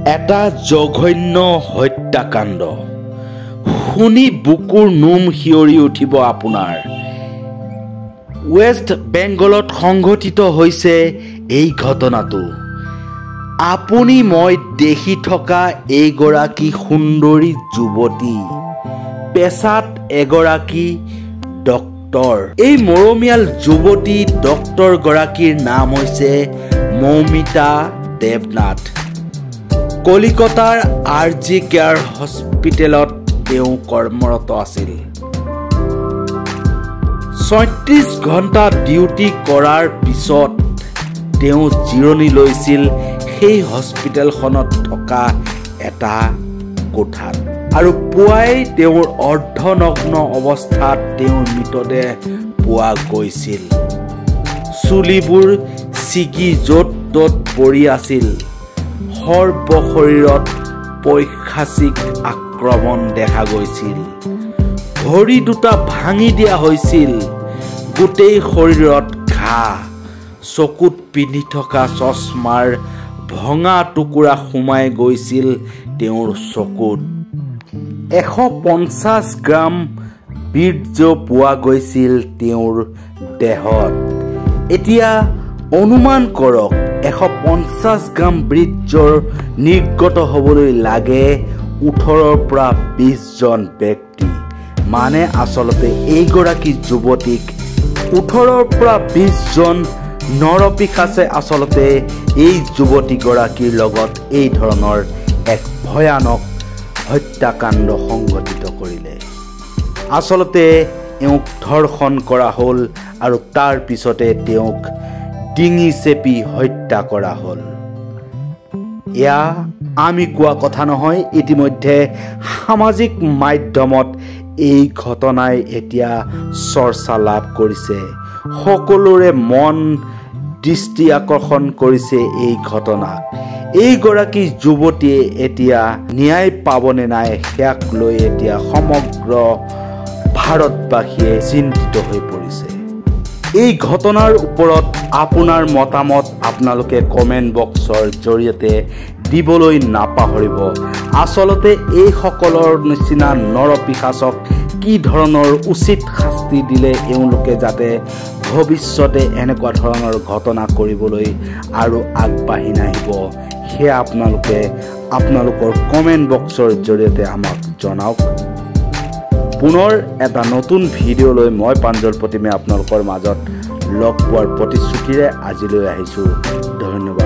এটা জঘন্য হত্যাকাণ্ড শুনি বুকুৰ নোম শিয়ৰি উঠিব আপোনাৰ। ৱেষ্ট বেংগলত সংঘটিত হৈছে এই ঘটনাটো। আপুনি মই দেখি থকা এইগৰাকী সুন্দৰী যুৱতী পেছাত এগৰাকী ডক্টৰ। এই মৰমীয়াল যুৱতী ডক্টৰ গৰাকীৰ নাম হৈছে মৌমিতা দেৱনাথ। কলিকতাৰ RG কেয়াৰ হস্পিটেলত তেওঁ কৰ্মৰত আছিল। ৩৬ ঘণ্টা ডিউটি কৰাৰ পিছত তেওঁ জিৰণি লৈছিল সেই হস্পিটেলখনত থকা এটা কোঠাত। আৰু পুৱাই তেওঁৰ অৰ্ধনগ্ন অৱস্থাত তেওঁৰ মৃতদেহ পোৱা গৈছিল। চুলিবোৰ ছিগি য'ত ত'ত পৰি আছিল। সৰ্বশৰীৰত পৈশাচিক আক্ৰমণ দেখা গৈছিল। ভৰি দুটা ভাঙি দিয়া হৈছিল। গোটেই শৰীৰত ঘাঁ। চকুত পিন্ধি থকা চশমাৰ ভঙা টুকুৰা সোমাই গৈছিল তেওঁৰ চকুত। ১৫০ গ্ৰাম বীৰ্য পোৱা গৈছিল তেওঁৰ দেহত। এতিয়া অনুমান কৰক ১৫০ গ্ৰাম বীৰ্যৰ নিৰ্গত হ'বলৈ লাগে ১৮ৰ পৰা ২০ জন ব্যক্তি। মানে আচলতে এইগৰাকী যুৱতীক ১৮ৰ পৰা ২০ জন নৰপিশাচে আচলতে এই যুৱতীগৰাকীৰ লগত এই ধৰণৰ এক ভয়ানক হত্যাকাণ্ড সংঘটিত কৰিলে। আচলতে এওঁক ধৰ্ষণ কৰা হ'ল আৰু তাৰ পিছতে তেওঁক ডিঙি চেপি হত্যা কৰা হ'ল। এয়া আমি কোৱা কথা নহয়। ইতিমধ্যে সামাজিক মাধ্যমত এই ঘটনাই এতিয়া চৰ্চা লাভ কৰিছে। সকলোৰে মন দৃষ্টি আকৰ্ষণ কৰিছে এই ঘটনাক। এইগৰাকী যুৱতীয়ে এতিয়া ন্যায় পাবনে নাই সেয়াক লৈ এতিয়া সমগ্ৰ ভাৰতবাসীয়ে চিন্তিত হৈ পৰিছে। এই ঘটনাৰ ওপৰত আপোনাৰ মতামত আপোনালোকে কমেণ্ট বক্সৰ জৰিয়তে দিবলৈ নাপাহৰিব। আচলতে এইসকলৰ নিচিনা নৰপিশাচক কি ধৰণৰ উচিত শাস্তি দিলে এওঁলোকে যাতে ভৱিষ্যতে এনেকুৱা ধৰণৰ ঘটনা কৰিবলৈ আৰু আগবাঢ়ি নাহিব সেয়া আপোনালোকে আপোনালোকৰ কমেণ্ট বক্সৰ জৰিয়তে আমাক জনাওক। পুনৰ এটা নতুন ভিডিঅ' লৈ মই প্ৰাঞ্জল প্ৰতিমে আপোনালোকৰ মাজত লগ পোৱাৰ প্ৰতিশ্ৰুতিৰে আজিলৈ আহিছোঁ। ধন্যবাদ।